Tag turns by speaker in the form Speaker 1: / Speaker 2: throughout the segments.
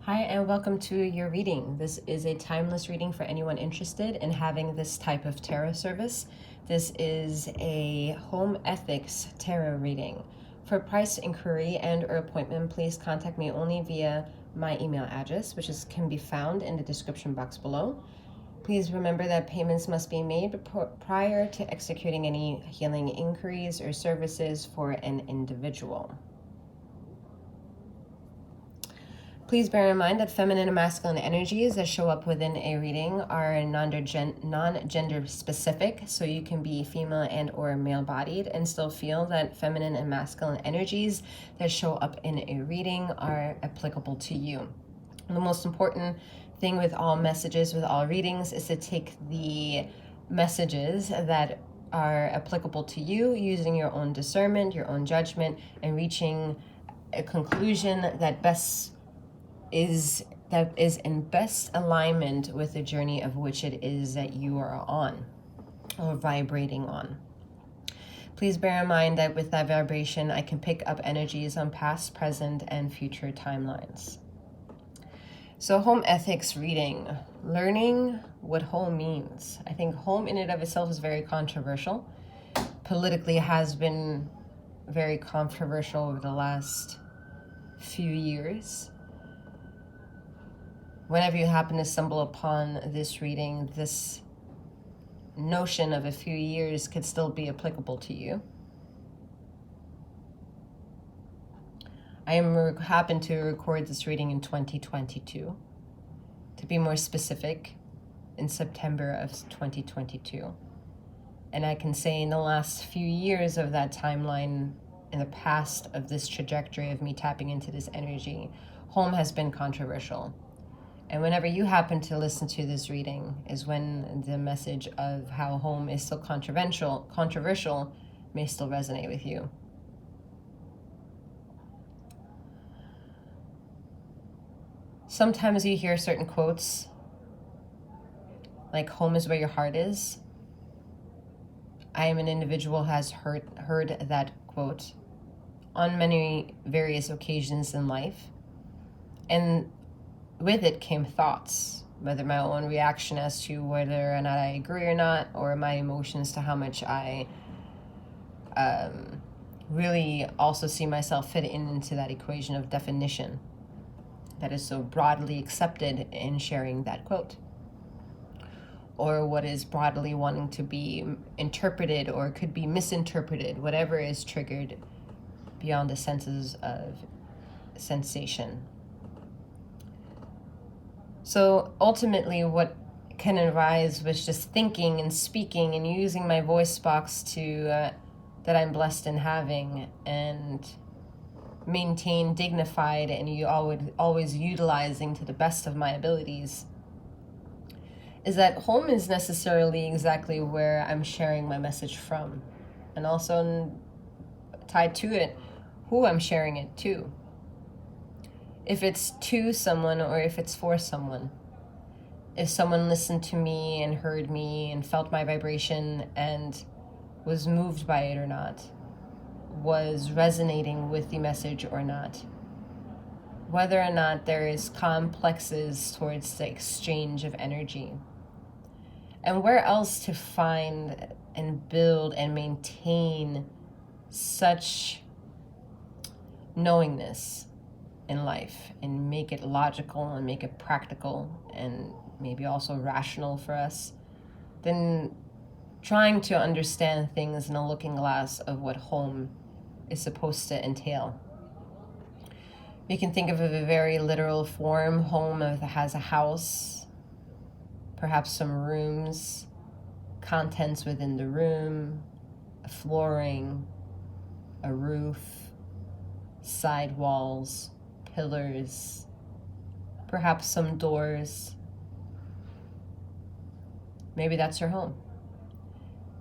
Speaker 1: Hi, and welcome to your reading. This is a timeless reading for anyone interested in having this type of tarot service. This is a home ethics tarot reading. For price inquiry and/or appointment, please contact me only via my email address, which can be found in the description box below. Please remember that payments must be made prior to executing any healing inquiries or services for an individual. Please bear in mind that feminine and masculine energies that show up within a reading are non-gender specific, so you can be female and or male-bodied and still feel that feminine and masculine energies that show up in a reading are applicable to you. The most important thing with all messages, with all readings, is to take the messages that are applicable to you using your own discernment, your own judgment, and reaching a conclusion that is in best alignment with the journey of which it is that you are on or vibrating on. Please bear in mind that with that vibration, I can pick up energies on past, present, and future timelines. So home ethics reading, learning what home means. I think home in and of itself is very controversial. Politically has been very controversial over the last few years. Whenever you happen to stumble upon this reading, this notion of a few years could still be applicable to you. I happen to record this reading in 2022. To be more specific, in September of 2022. And I can say in the last few years of that timeline, in the past of this trajectory of me tapping into this energy, home has been controversial. And whenever you happen to listen to this reading is when the message of how home is still controversial may still resonate with you. Sometimes you hear certain quotes, like home is where your heart is. I am an individual who has heard that quote on many various occasions in life. And with it came thoughts, whether my own reaction as to whether or not I agree or not, or my emotions to how much I really also see myself fit into that equation of definition that is so broadly accepted in sharing that quote, or what is broadly wanting to be interpreted or could be misinterpreted, whatever is triggered beyond the senses of sensation. So ultimately what can arise was just thinking and speaking and using my voice box to that I'm blessed in having and maintain dignified and always utilizing to the best of my abilities, is that home is necessarily exactly where I'm sharing my message from, and also tied to it, who I'm sharing it to. If it's to someone or if it's for someone. If someone listened to me and heard me and felt my vibration and was moved by it or not, was resonating with the message or not. Whether or not there is complexes towards the exchange of energy. And where else to find and build and maintain such knowingness in life and make it logical and make it practical and maybe also rational for us, then trying to understand things in a looking glass of what home is supposed to entail. You can think of it in a very literal form. Home has a house, perhaps some rooms, contents within the room, a flooring, a roof, side walls, pillars, perhaps some doors. Maybe that's your home.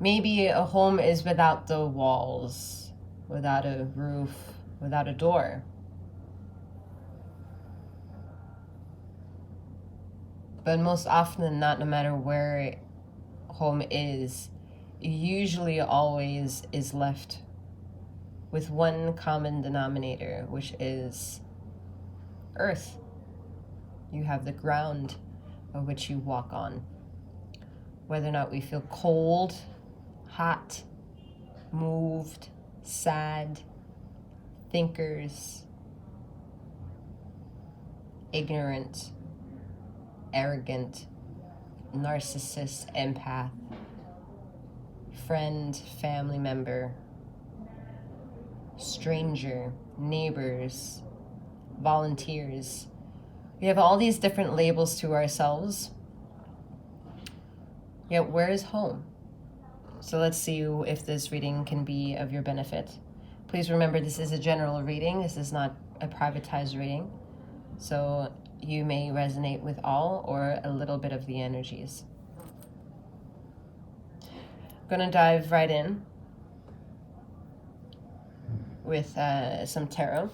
Speaker 1: Maybe a home is without the walls, without a roof, without a door. But most often than not, no matter where home is, it usually always is left with one common denominator, which is earth. You have the ground of which you walk on. Whether or not we feel cold, hot, moved, sad, thinkers, ignorant, arrogant, narcissist, empath, friend, family member, stranger, neighbors, volunteers. We have all these different labels to ourselves. Yet where is home? So let's see if this reading can be of your benefit. Please remember, this is a general reading. This is not a privatized reading. So you may resonate with all or a little bit of the energies. I'm going to dive right in with some tarot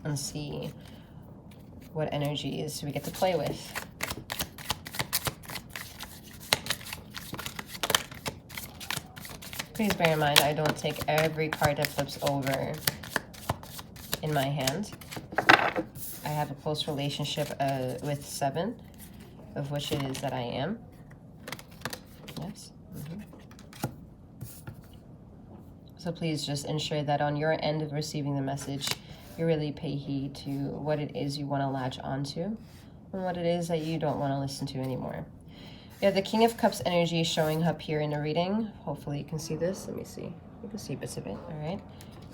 Speaker 1: and see what energies we get to play with. Please bear in mind, I don't take every card that flips over in my hand. I have a close relationship with 7, of which it is that I am. Yes. So please just ensure that on your end of receiving the message, you really pay heed to what it is you want to latch onto and what it is that you don't want to listen to anymore. We have the King of Cups energy showing up here in the reading. Hopefully you can see this. Let me see. You can see bits of it. All right.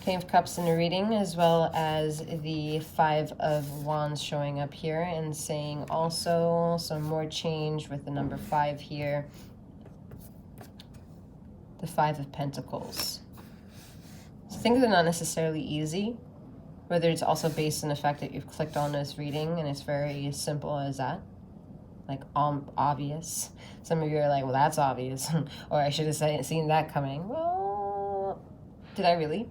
Speaker 1: King of Cups in the reading, as well as the 5 of Wands showing up here and saying also some more change with the number 5 here. The 5 of Pentacles. So things are not necessarily easy, whether it's also based on the fact that you've clicked on this reading and it's very simple as that. Like obvious. Some of you are like, well, that's obvious. Or I should have seen that coming. Well, did I really?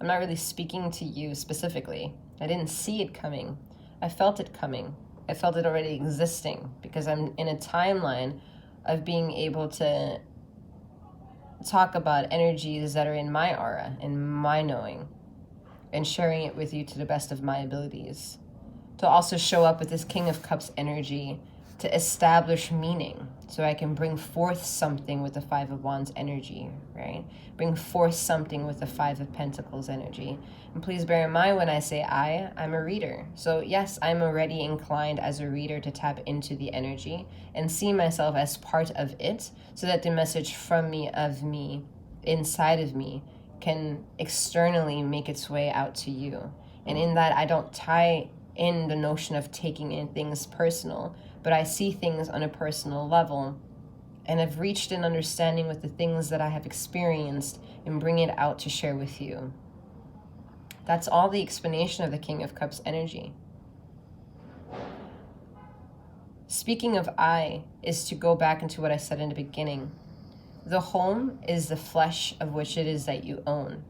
Speaker 1: I'm not really speaking to you specifically. I didn't see it coming. I felt it coming. I felt it already existing because I'm in a timeline of being able to talk about energies that are in my aura, in my knowing, and sharing it with you to the best of my abilities. To also show up with this King of Cups energy to establish meaning, so I can bring forth something with the 5 of Wands energy, right? Bring forth something with the 5 of Pentacles energy. And please bear in mind, when I say I'm a reader. So yes, I'm already inclined as a reader to tap into the energy and see myself as part of it, so that the message from me, of me, inside of me, can externally make its way out to you. And in that, I don't tie in the notion of taking in things personal, but I see things on a personal level and have reached an understanding with the things that I have experienced and bring it out to share with you. That's all the explanation of the King of Cups energy. Speaking of I is to go back into what I said in the beginning. The home is the flesh of which it is that you own.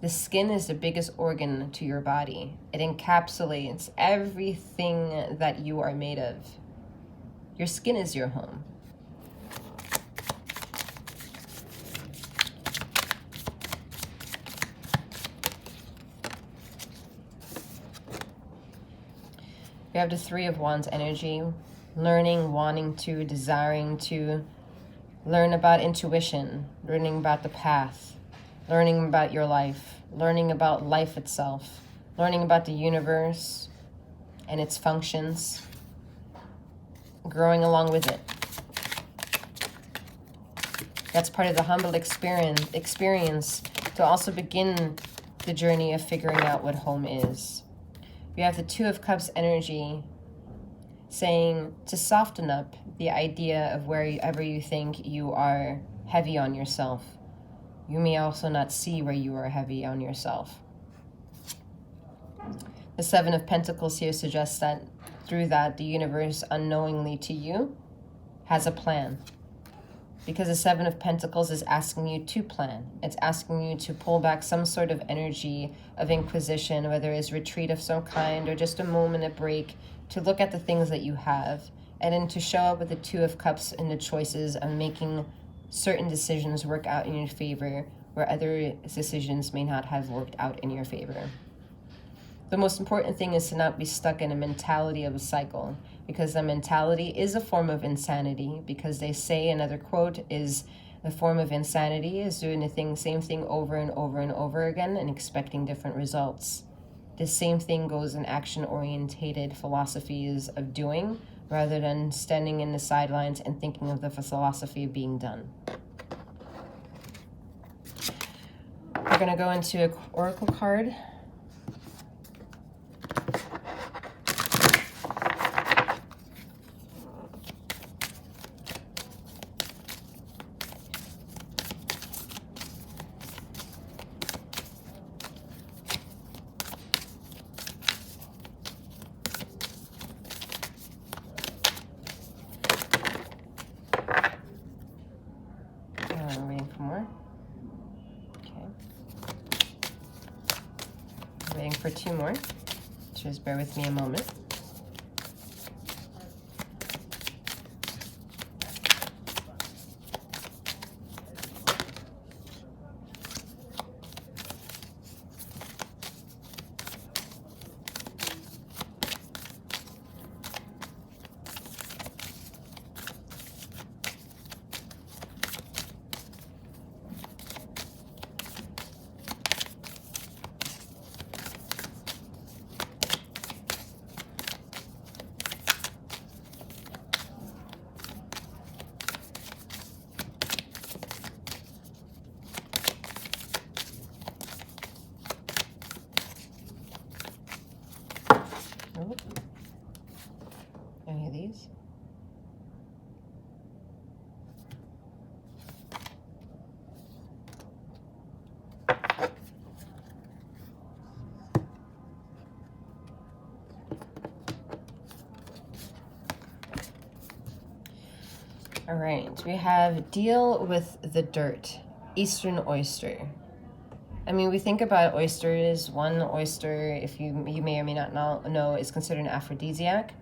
Speaker 1: The skin is the biggest organ to your body. It encapsulates everything that you are made of. Your skin is your home. We have the 3 of Wands energy, learning, wanting to, desiring to learn about intuition, learning about the path, learning about your life, learning about life itself, learning about the universe and its functions, growing along with it. That's part of the humble experience to also begin the journey of figuring out what home is. We have the 2 of Cups energy saying to soften up the idea of wherever you think you are heavy on yourself. You may also not see where you are heavy on yourself. The 7 of Pentacles here suggests that through that, the universe unknowingly to you has a plan. Because the 7 of Pentacles is asking you to plan. It's asking you to pull back some sort of energy of inquisition, whether it's retreat of some kind or just a moment, a break, to look at the things that you have. And then to show up with the 2 of Cups in the choices of making certain decisions work out in your favor, where other decisions may not have worked out in your favor. The most important thing is to not be stuck in a mentality of a cycle, because the mentality is a form of insanity, because they say, another quote is, the form of insanity is doing the same thing over and over and over again and expecting different results. The same thing goes in action-orientated philosophies of doing, rather than standing in the sidelines and thinking of the philosophy of being done. We're going to go into an oracle card. I'm waiting for more. Waiting for 2 more. Just bear with me a moment. Any of these? All right, we have deal with the dirt, Eastern oyster. I mean, we think about oysters. One oyster, if you may or may not know, is considered an aphrodisiac.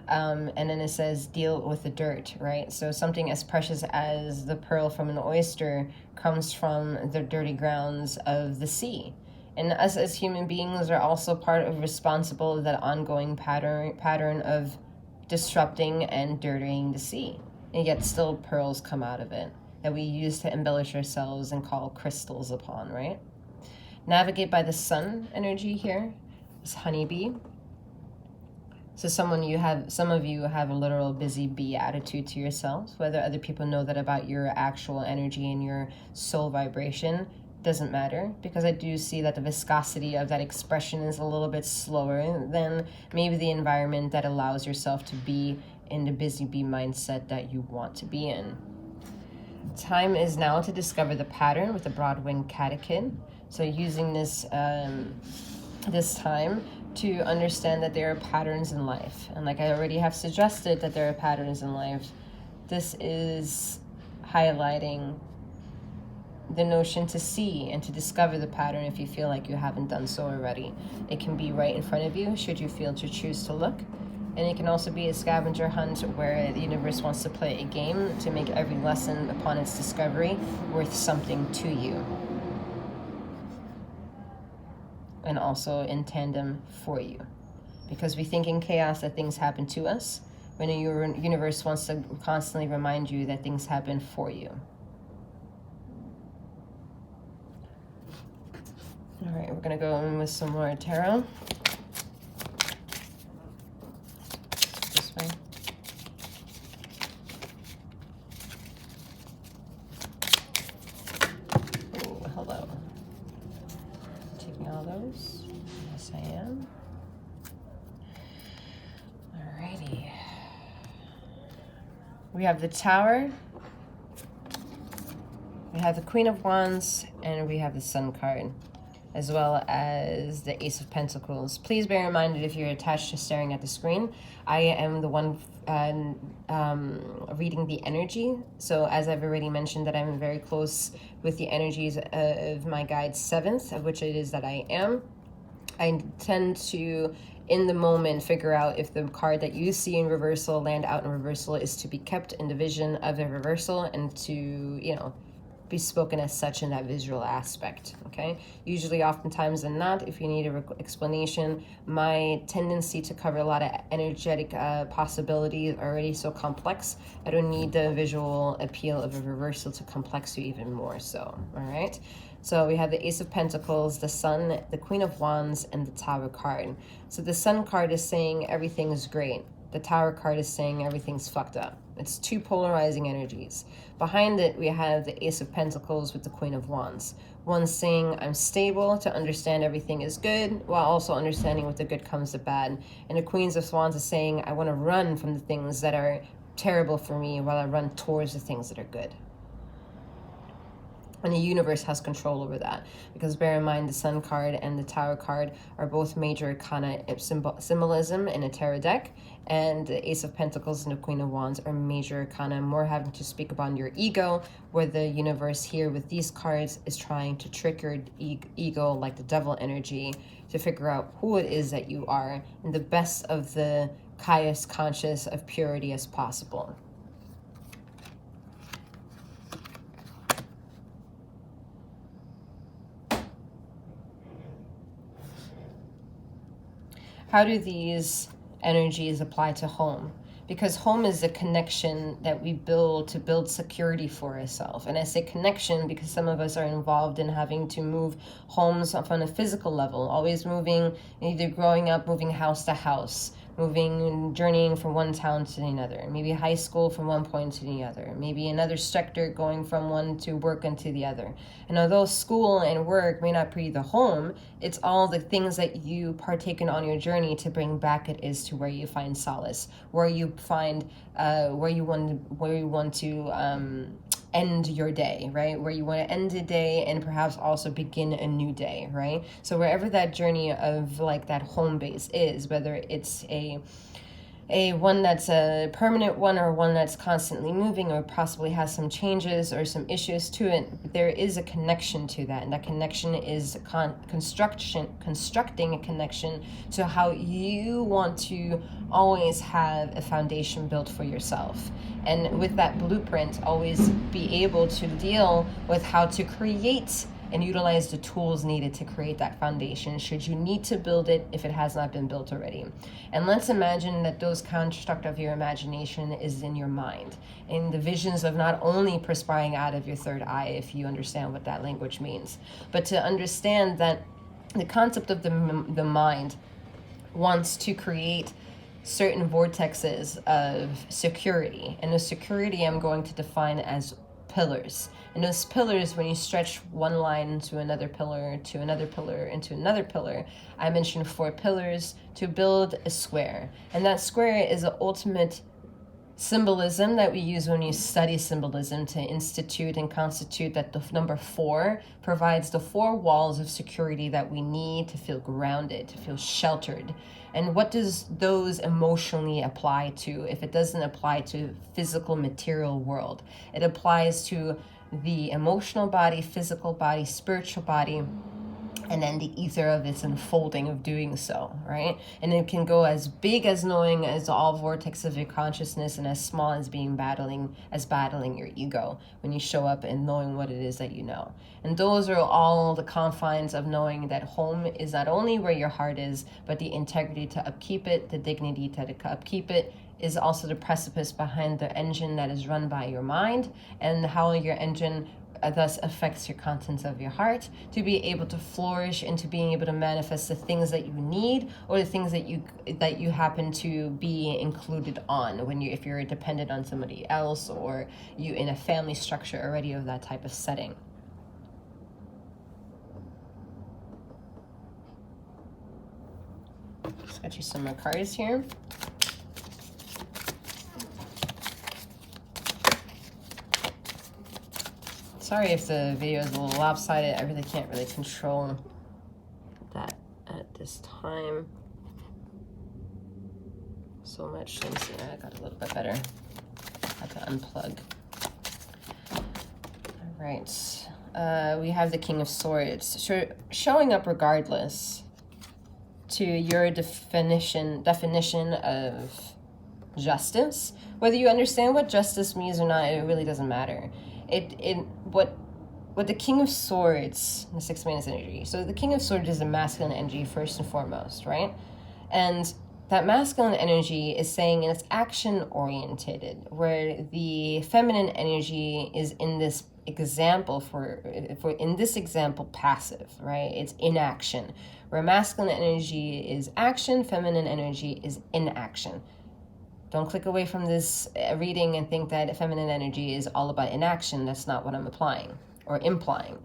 Speaker 1: And then it says deal with the dirt, right? So something as precious as the pearl from an oyster comes from the dirty grounds of the sea. And us as human beings are also part of responsible that ongoing pattern of disrupting and dirtying the sea. And yet still pearls come out of it that we use to embellish ourselves and call crystals upon, right? Navigate by the sun energy here is honeybee. So some of you have a literal busy bee attitude to yourself. Whether other people know that about your actual energy and your soul vibration doesn't matter, because I do see that the viscosity of that expression is a little bit slower than maybe the environment that allows yourself to be in the busy bee mindset that you want to be in. Time is now to discover the pattern with the broad-winged catechid. So using this this time to understand that there are patterns in life. And like I already have suggested that there are patterns in life, this is highlighting the notion to see and to discover the pattern if you feel like you haven't done so already. It can be right in front of you should you feel to choose to look. And it can also be a scavenger hunt where the universe wants to play a game to make every lesson upon its discovery worth something to you. And also in tandem for you. Because we think in chaos that things happen to us, when the universe wants to constantly remind you that things happen for you. All right, we're gonna go in with some more tarot. This way. Oh, hello. Taking all those. Yes, I am. Alrighty. We have the Tower. We have the Queen of Wands, and we have the Sun card, as well as the Ace of Pentacles. Please bear in mind that if you're attached to staring at the screen, I am the one reading the energy. So as I've already mentioned that I'm very close with the energies of my guide's 7th, of which it is that I am. I tend to, in the moment, figure out if the card that you see in reversal, land out in reversal, is to be kept in the vision of the reversal and to, be spoken as such in that visual aspect, okay? Usually, oftentimes than not, if you need an explanation, my tendency to cover a lot of energetic possibilities are already so complex, I don't need the visual appeal of a reversal to complex you even more so, all right? So we have the Ace of Pentacles, the Sun, the Queen of Wands, and the Tower card. So the Sun card is saying everything is great. The Tower card is saying everything's fucked up. It's two polarizing energies. Behind it, we have the Ace of Pentacles with the Queen of Wands. One saying, I'm stable to understand everything is good, while also understanding with the good comes the bad. And the Queen of Wands is saying, I want to run from the things that are terrible for me while I run towards the things that are good. And the universe has control over that, because bear in mind the Sun card and the Tower card are both major arcana symbolism in a tarot deck, and the Ace of Pentacles and the Queen of Wands are major arcana, more having to speak about your ego, where the universe here with these cards is trying to trick your ego, like the devil energy, to figure out who it is that you are in the best of the highest conscious of purity as possible. How do these energies apply to home? Because home is a connection that we build to build security for ourselves. And I say connection because some of us are involved in having to move homes on a physical level, always moving, either growing up, moving house to house, moving, journeying from one town to another, maybe high school from one point to the other, maybe another sector going from one to work into the other. And although school and work may not be the home, it's all the things that you partake in on your journey to bring back it is to where you find solace, where you find where you want to end your day, right? Where you want to end a day and perhaps also begin a new day, right? So wherever that journey of like that home base is, whether it's a one that's a permanent one or one that's constantly moving or possibly has some changes or some issues to it, there is a connection to that, and that connection is constructing a connection to how you want to always have a foundation built for yourself. And with that blueprint, always be able to deal with how to create and utilize the tools needed to create that foundation should you need to build it if it has not been built already. And let's imagine that those construct of your imagination is in your mind, in the visions of not only perspiring out of your third eye, if you understand what that language means, but to understand that the concept of the mind wants to create certain vortexes of security. And the security I'm going to define as pillars. And those pillars, when you stretch one line to another pillar, to another pillar, into another pillar, I mentioned 4 pillars to build a square. And that square is the ultimate symbolism that we use when you study symbolism to institute and constitute that the number 4 provides the 4 walls of security that we need to feel grounded, to feel sheltered. And what does those emotionally apply to if it doesn't apply to physical material world? It applies to the emotional body, physical body, spiritual body, and then the ether of its unfolding of doing so, right? And it can go as big as knowing as all vortex of your consciousness, and as small as battling your ego when you show up and knowing what it is that you know. And those are all the confines of knowing that home is not only where your heart is, but the integrity to upkeep it, the dignity to upkeep it, is also the precipice behind the engine that is run by your mind, and how your engine thus affects your contents of your heart to be able to flourish into being able to manifest the things that you need, or the things that you happen to be included on when if you're dependent on somebody else, or you in a family structure already of that type of setting. Just got you some more cards here. Sorry if the video is a little lopsided. I really can't control that at this time so much. Let me see, I got a little bit better. I have to unplug. All right. We have the King of Swords. Showing up regardless to your definition of justice. Whether you understand what justice means or not, it really doesn't matter. What with the King of Swords, the 6 minutes energy. So the King of Swords is a masculine energy first and foremost, right? And that masculine energy is saying it's action oriented, where the feminine energy is in this example for in this example passive, right? It's inaction, where masculine energy is action, feminine energy is inaction. Don't click away from this reading and think that feminine energy is all about inaction. That's not what I'm applying or implying.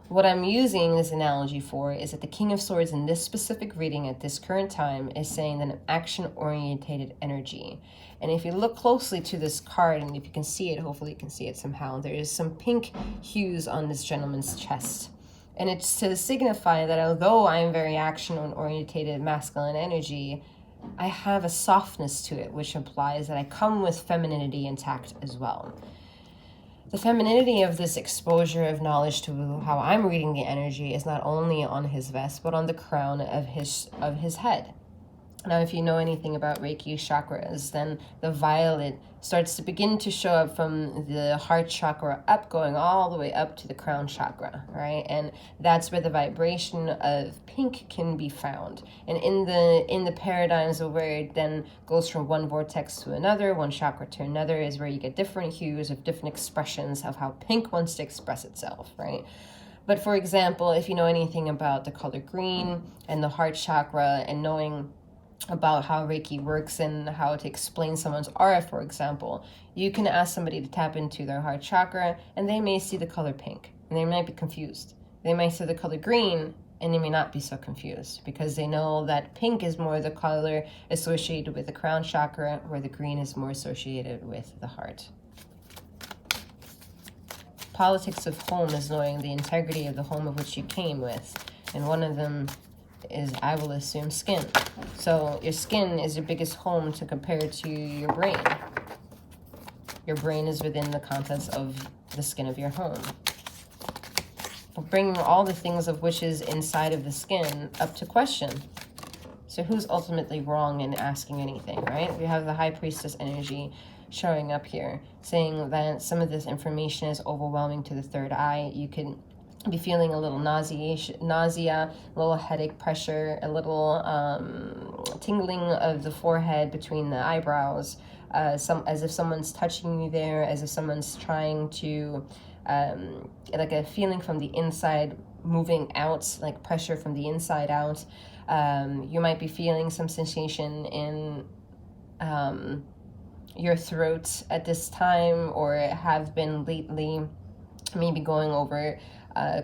Speaker 1: What I'm using this analogy for is that the King of Swords in this specific reading at this current time is saying that an action-orientated energy. And if you look closely to this card, and if you can see it, hopefully you can see it somehow, there is some pink hues on this gentleman's chest. And it's to signify that although I am very action-orientated masculine energy, I have a softness to it, which implies that I come with femininity intact as well. The femininity of this exposure of knowledge to how I'm reading the energy is not only on his vest, but on the crown of his head. Now, if you know anything about Reiki chakras, then the violet starts to begin to show up from the heart chakra up, going all the way up to the crown chakra, right? And that's where the vibration of pink can be found. And in the paradigms of where it then goes from one vortex to another, one chakra to another, is where you get different hues of different expressions of how pink wants to express itself, right? But for example, if you know anything about the color green and the heart chakra, and knowing about how Reiki works and how to explain someone's aura, for example, you can ask somebody to tap into their heart chakra and they may see the color pink and they might be confused. They might see the color green and they may not be so confused because they know that pink is more the color associated with the crown chakra, where the green is more associated with the heart. Politics of home is knowing the integrity of the home of which you came with, and one of them is, I will assume, skin. So your skin is your biggest home to compare to your brain. Your brain is within the contents of the skin of your home. But bringing all the things of which is inside of the skin up to question. So who's ultimately wrong in asking anything, right? We have the High Priestess energy showing up here, saying that some of this information is overwhelming to the third eye. You can be feeling a little nausea, a little headache, pressure, a little tingling of the forehead between the eyebrows, as if someone's touching you there, as if someone's trying to, like a feeling from the inside moving out, like pressure from the inside out. You might be feeling some sensation in your throat at this time, or have been lately, maybe going over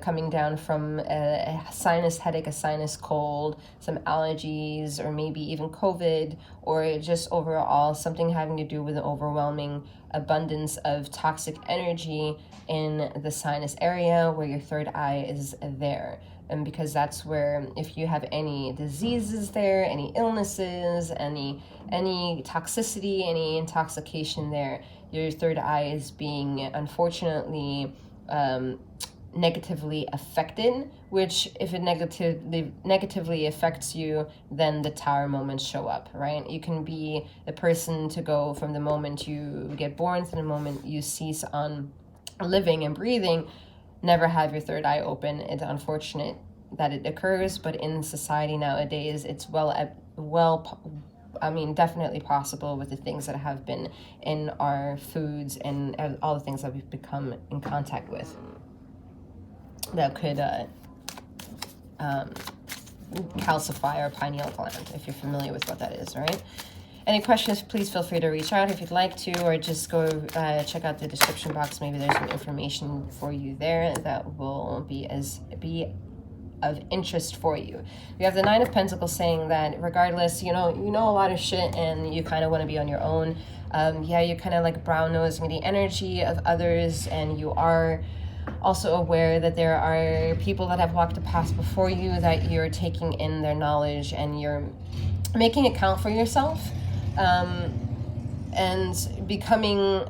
Speaker 1: coming down from a sinus headache, a sinus cold, some allergies, or maybe even COVID, or just overall something having to do with an overwhelming abundance of toxic energy in the sinus area where your third eye is there. And because that's where, if you have any diseases there, any illnesses, any toxicity, any intoxication there, your third eye is being, unfortunately, negatively affected, which if it negatively affects you, then the tower moments show up, right? You can be the person to go from the moment you get born to the moment you cease on living and breathing, never have your third eye open. It's unfortunate that it occurs, but in society nowadays, it's definitely possible with the things that have been in our foods and all the things that we've become in contact with that could calcify our pineal gland, if you're familiar with what that is, right? Any questions, please feel free to reach out if you'd like to, or just go check out the description box. Maybe there's some information for you there that will be of interest for you. We have the Nine of Pentacles saying that regardless, you know a lot of shit and you kind of want to be on your own. You're kind of like brown-nosing the energy of others, and you are also aware that there are people that have walked the path before you, that you're taking in their knowledge and you're making it count for yourself, and becoming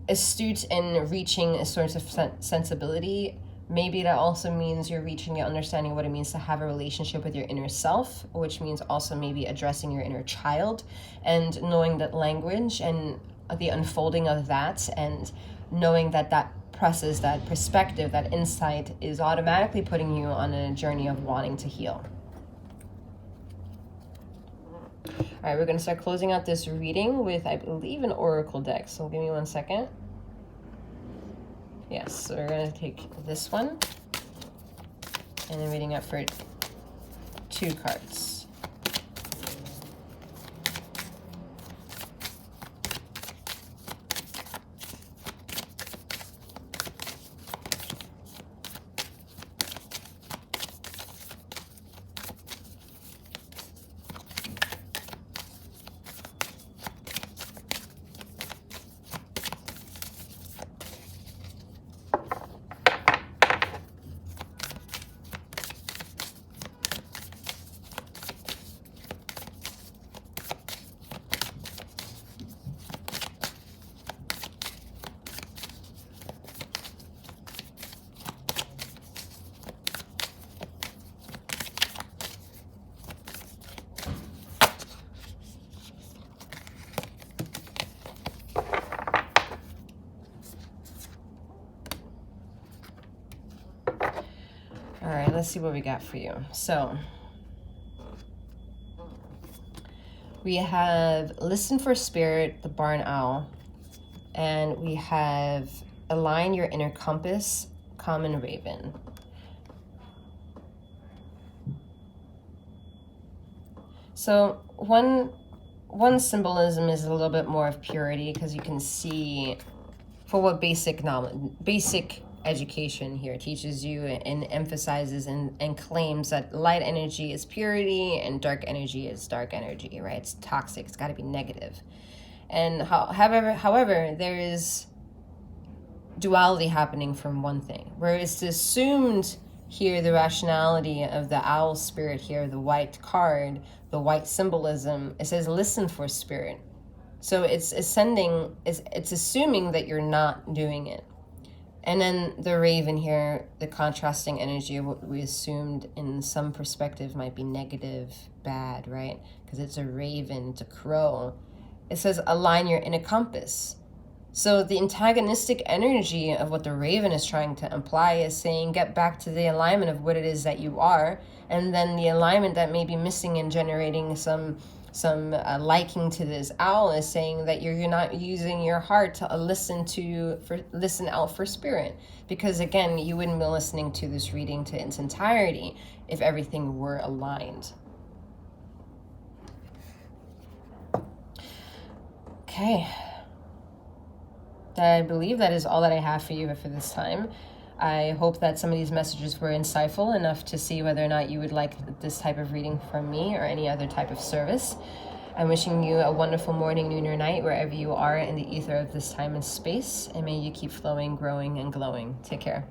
Speaker 1: astute in reaching a sort of sensibility. Maybe that also means you're reaching and understanding what it means to have a relationship with your inner self, which means also maybe addressing your inner child and knowing that language and the unfolding of that, and knowing that process, that perspective, that insight is automatically putting you on a journey of wanting to heal. All right, we're going to start closing out this reading with, I believe, an oracle deck. So give me 1 second. Yes, so we're going to take this one and then reading up for 2 cards. All right, let's see what we got for you. So we have listen for spirit, the barn owl, and we have align your inner compass, common raven. So one symbolism is a little bit more of purity, because you can see for what basic knowledge, basic education here teaches you and emphasizes and claims that light energy is purity and dark energy is dark energy, right? It's toxic, it's got to be negative. And however, there is duality happening from one thing, where it's assumed here the rationality of the owl spirit here, the white card, the white symbolism. It says listen for spirit. So it's assuming that you're not doing it. And then the raven here, the contrasting energy of what we assumed in some perspective might be negative, bad, right? Because it's a raven, it's a crow. It says align your inner compass. So the antagonistic energy of what the raven is trying to imply is saying get back to the alignment of what it is that you are, and then the alignment that may be missing and generating some liking to this owl is saying that you're not using your heart to listen out for spirit, because again, you wouldn't be listening to this reading to its entirety if everything were aligned. Okay, I believe that is all that I have for you for this time. I hope that some of these messages were insightful enough to see whether or not you would like this type of reading from me or any other type of service. I'm wishing you a wonderful morning, noon, or night, wherever you are in the ether of this time and space, and may you keep flowing, growing, and glowing. Take care.